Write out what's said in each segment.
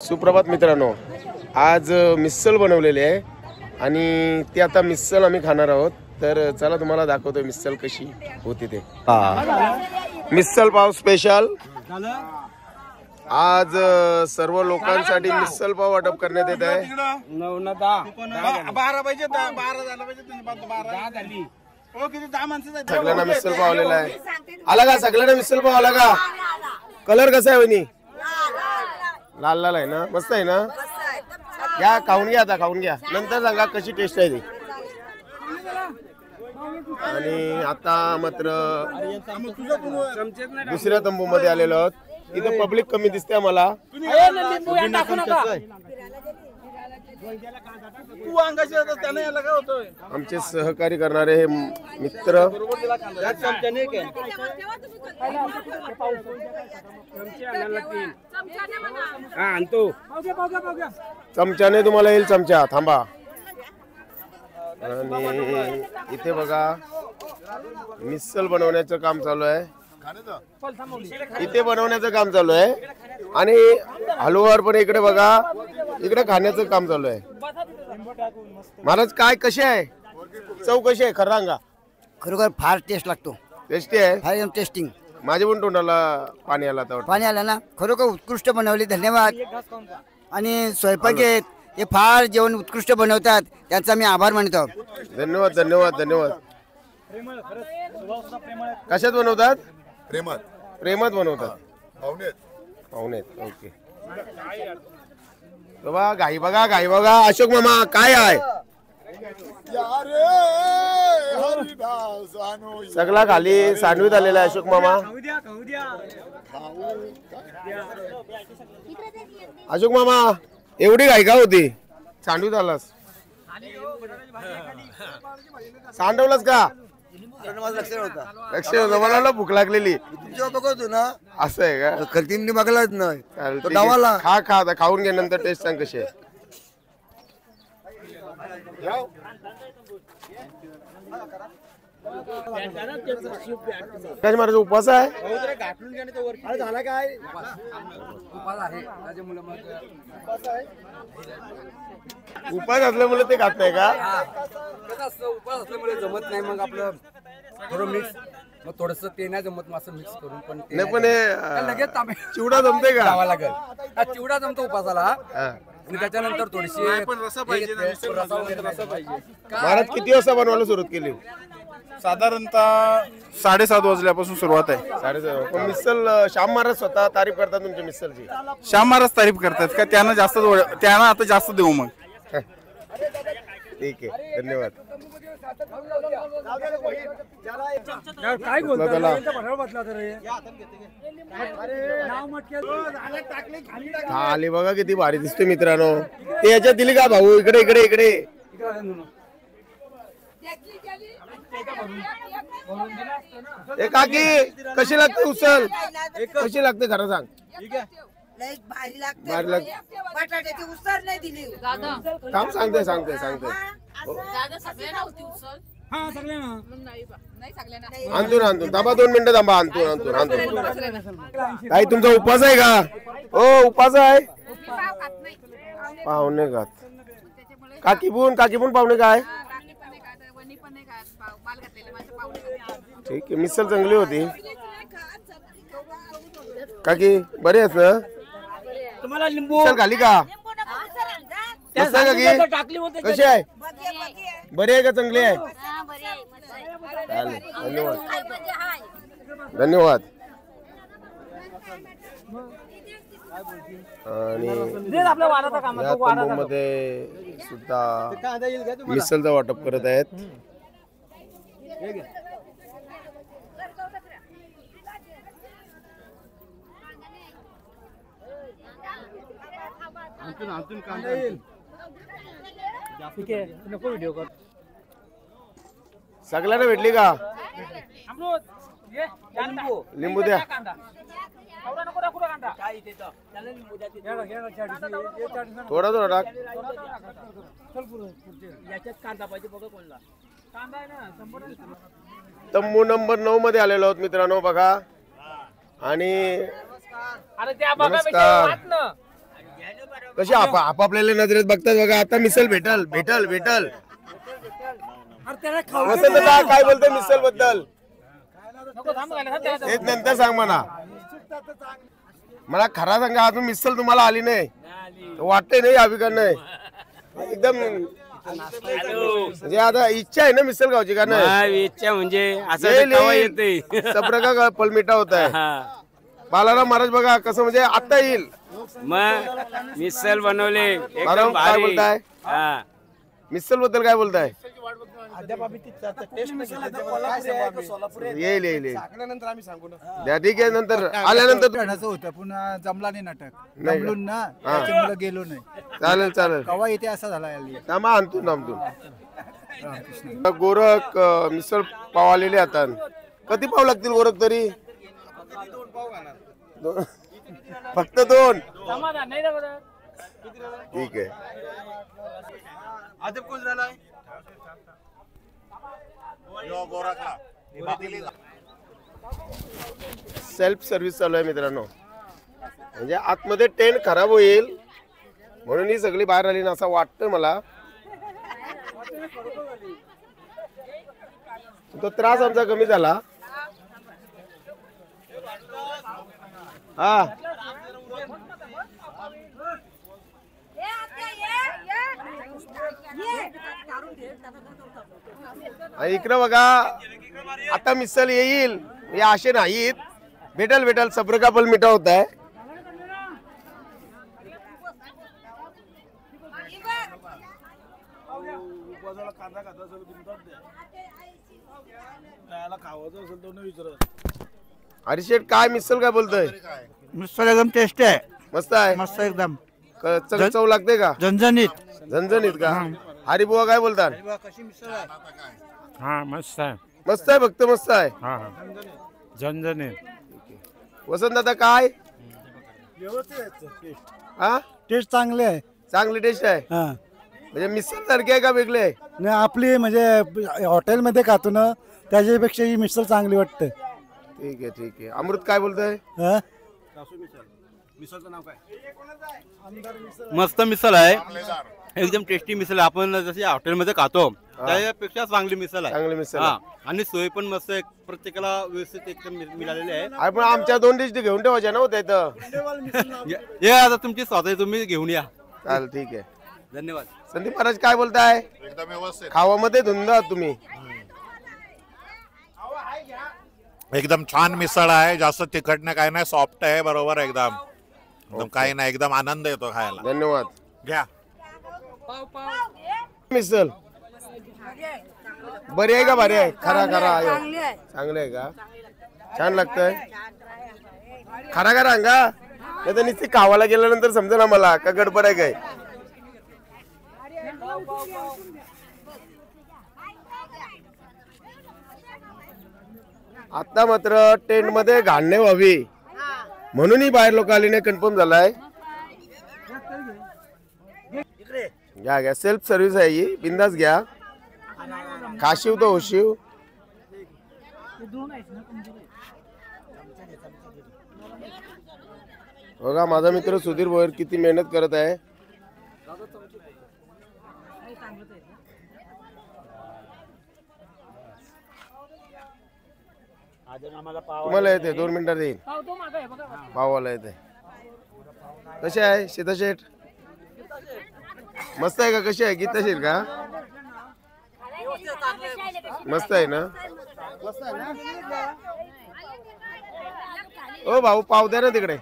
सुप्रभात मित्रांनो, आज मिसळ बनवलेली आहे आणि ती आता मिसळ आम्ही खाणार आहोत। तर चला तुम्हाला दाखवतो मिसळ कशी होती ते। मिसळ पाव स्पेशल आज सर्व लोकांसाठी मिसळ पाव वाटप करण्यात येत आहे। 9 ना 10 12 पाहिजे 12 झालं पाहिजे 10 झाली। ओ किती 10 माणसं आहेत। सगळ्यांना मिसळ पाव आलेला आहे। आला का सगळ्यांना मिसळ पाव आला का? कलर कसा आहे वहिनी? लाल लाल आहे ना, मस्त आहे ना। या खाऊन घ्या, आता खाऊन घ्या, नंतर सांगा कशी टेस्ट आहे ती। आणि आता मात्र दुसऱ्या तंबू मध्ये आलेलो आहोत। इथे पब्लिक कमी दिसते आम्हाला। आमचे सहकारी करणारे हे मित्र चमच्याने तुम्हाला येईल चमचा, थांबा। आणि इथे बघा मिसळ बनवण्याचं काम चालू आहे। इथे बनवण्याचं काम चालू आहे आणि हलवावर पण इकडे बघा, इकडे खाण्याचं काम चालू आहे। महाराज काय कसे आहे? चव कशी आहे खरं सांगा? खरोखर फार टेस्ट लागतो, टेस्टी आहे, फार एकदम टेस्टिंग। माझे पण तोंडाला पाणी आला आता। पाणी आलं ना, खरोखर उत्कृष्ट बनवली, धन्यवाद। आणि स्वयंपाकी आहेत हे फार जेवण उत्कृष्ट बनवतात, त्यांचा मी आभार मानतो। धन्यवाद धन्यवाद धन्यवाद। कशात बनवतात? प्रेमात बनवतात, पाहुणेत। ओके, बघा घाई बघा, घाई बघा। अशोक मामा काय आहे? सगळा खाली सांडवीत आलेला आहे अशोक मामा। अशोक मामा एवढी घाई का होती? सांडवीत आलास, सांडवलास का? लक्ष होतं, मला भूक लागलेली बघतो ना, असं आहे का? खर्तीने बघलाच नाही। खा खा, आता खाऊन घे, नंतर टेस्ट सांग कशी आहे। काय महाराज उपवास आहे? उपास असल्यामुळे ते खात नाही का? उपास असल्यामुळे जमत नाही, मग आपलं थोडं मिक्स, मग थोडस ते नाही जमत मासं मिक्स करून। पण नाही पण लगेच चिवडा जमते का? जावा लागेल, हा चिवडा जमतो उपासाला। आणि त्याच्यानंतर थोडीशी महाराज किती वाजता बनवायला सुरुवात केली? साधारणतः 7:30 वाजल्यापासून सुरुवात आहे। 7:30। पण मिसळ श्याम महाराज स्वतः तारीफ करतात तुमच्या मिसळची। श्याम महाराज तारीफ करतात का? त्यांना जास्त त्यांना आता जास्त देऊ मग। ठीक आहे, धन्यवाद। आली बघा किती भारी दिसते मित्रांनो। ते याच्यात दिली का भाऊ? इकडे इकडे इकडे। ए काकी कशी लागते उसळ? कशी लागते खरं सांग? भारी लागते, भारी लागते। बटाट्याची उसळ नाही दिली। काम सांगते सांगते सांगते। आणतो आणतो, थांबा 2 मिनिटं थांबा, आणतो आणतो आणतो। काही तुमचा उपवास आहे का? हो उपवास आहे। पाहुणे खात काकी पण पाहुणे काय? ठीक आहे, मिसळ चांगली होती। काकी बरे आहेत ना? तुम्हाला लिंबू मिसळ खाली का? मस्त आहे काकी? कशी आहे? बरी आहे का? चांगली आहे? चालेल, धन्यवाद धन्यवाद। आणि या तंबूमध्ये सुद्धा मिसळचं वाटप करत आहेत। सगळ्यांना भेटली का? लिंबू द्या। थोडा थोडा टाक। तंबू नंबर 9 मध्ये आलेलो आहोत मित्रांनो बघा। आणि नमस्कार कशी आपापल्याला नजरेत बघतात बघा. आता मिसल भेटल भेटल भेटल. वसंत दादा काय बोलतोय मिसल बद्दल? तेच नंतर सांग मला खरा सांगा. अजून मिसल तुम्हाला आली नाही वाटतंय नाही अभिकार नाही एकदम म्हणजे आता इच्छा आहे ना मिसल गावची का नाही? इच्छा म्हणजे असं सप्रका पलमिटा होत आहे. बालाराम महाराज बघा कसं म्हणजे आता येईल. मग मिसल बनवले बालाराम काय बोलताय मिसल बद्दल? काय बोलताय? येईल येईल द्या ठीक आहे. नंतर आल्यानंतर होतं पुन्हा जमला नाही नाटक जमलून ना त्याच्यामुळे गेलो नाही. चालेल चालेल. कवा इथे असा झाला थांबा आणतो गोरख मिसळ पाव आलेले आता. किती पाव लागतील गोरख तरी? फक्त 2. ठीक आहे. सेल्फ सर्व्हिस चालू आहे मित्रांनो. म्हणजे आतमध्ये टेंट खराब होईल म्हणून ही सगळी बाहेर आली ना असं वाटतं मला. तो त्रास आमचा कमी झाला. हा इकडं बघा आता मिसल येईल या आशे नाहीत. भेटल भेटल सब्र पल मिठा होत आहे. हरिशेठ काय मिसल काय बोलतोय? मिसळ एकदम टेस्टी आहे. मस्त आहे. मस्त एकदम चव लागते का? झणझणीत झणझणीत का? हरिबुवा काय बोलतात? हा मस्त आहे. मस्त आहे फक्त मस्त आहे. हा झणझणीत. वसंत दादा काय? हा टेस्ट चांगली आहे. चांगली टेस्ट आहे. म्हणजे मिसळ सारखी आहे का वेगळे आहे? नाही आपली म्हणजे हॉटेलमध्ये खातो ना त्याच्यापेक्षा ही मिसळ चांगली वाटते. ठीक आहे ठीक आहे. अमृत काय बोलतोय? मस्त मिसळ आहे एकदम टेस्टी मिसळ. आपण जशी हॉटेलमध्ये खातो त्यापेक्षा चांगली मिसळ आहे. चांगली मिसळ आणि सोय पण मस्त आहे. प्रत्येकाला व्यवस्थित एकदम मिळालेली आहे. आपण आमच्या 2 डिश घेऊन ठेवायच्या ना होत्या इथं. हे आता तुमची स्वतः तुम्ही घेऊन या. चाल ठीक आहे. धन्यवाद. संदीप महाराज काय बोलताय? एकदम व्यवस्थित. खावामध्ये धुंद आहात तुम्ही. एकदम छान मिसळ आहे. जास्त तिखट नाही काय नाही सॉफ्ट आहे बरोबर एकदम एकदम काही नाही एकदम आनंद येतो खायला. धन्यवाद. घ्या मिसळ बरी आहे का? भारी आहे. खरा चांगले आहे का? छान लागतंय. खरा खरा अंगा नाही तर नुसती खावाला गेल्यानंतर समजा ना मला का गडबड आहे काय. आता मात्र टेंट मध्ये घाण नाही व्हावी म्हणूनही बाहेर लोक आले नाही कन्फर्म झालाय. घ्या घ्या सेल्फ सर्व्हिस आहे ही. बिंदास घ्या. खाशीव तर होशीव. बघा माझा मित्र सुधीर भोयर किती मेहनत करत आहे. तुम्हाला येते 2 मिनिटात येईल. पाववाला येते. कशी आहे सीता शेठ? मस्त आहे का? कशी आहे गीता शेठ का? मस्त आहे ना? ओ भाऊ पाव द्या ना तिकडे.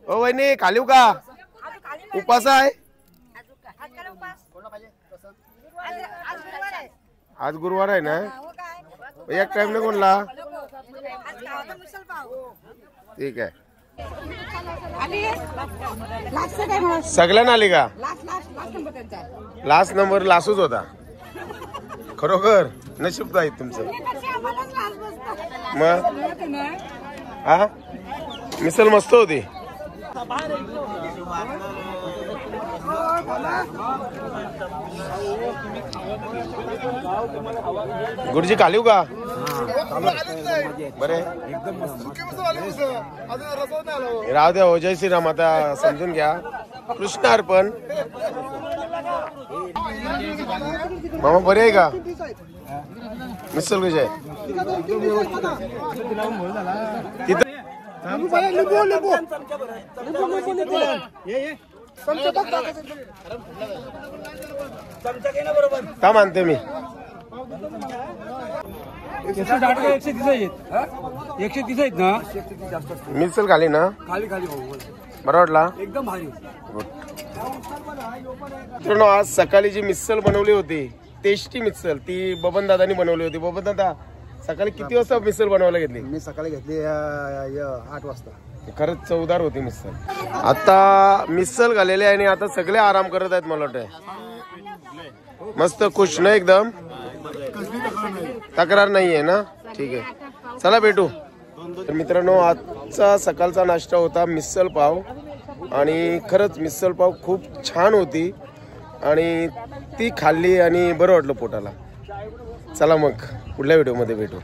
ओ वहिनी खालीव का? उपास आहे आज गुरुवार आहे ना? एक टाइम ने कोणला? ठीक आहे. सगळ्यांना आली का? लास्ट नंबर लासूच होता. खरोखर नशीब आहे तुमचं. मग हा मिसल मस्त होती. गुरुजी खालीव का? बरे राहू द्या हो. जय श्रीराम. आता समजून घ्या. कृष्ण अर्पण. मामा बरे आहे का? मिसल कशी आहे तिथं? का मानते मी 160 का 130 आहेत 130 आहेत ना. मिसल खाली ना. खाली खाली बरं वाटला एकदम भारी. मित्रांनो आज सकाळी जी मिसल बनवली होती टेस्टी मिसल ती बबन दादानी बनवली होती. बबन दादा सकाळी किती वाजता मिसल बनवायला घेतली? मी सकाळी घेतली 8 वाजता. खरंच चवदार होती मिसल. आता मिसल घालेले आणि आता सगळे आराम करत आहेत. मला वाटतंय मस्त खुश ना एकदम. तक्रार नाहीये ना. ठीक आहे चला भेटू. तर मित्रांनो आजचा सकाळचा नाश्ता होता मिसल पाव आणि खरंच मिसल पाव खूप छान होती आणि ती खाल्ली आणि बरं वाटलं पोटाला. चला मग पुढल्या व्हिडिओमध्ये भेटू.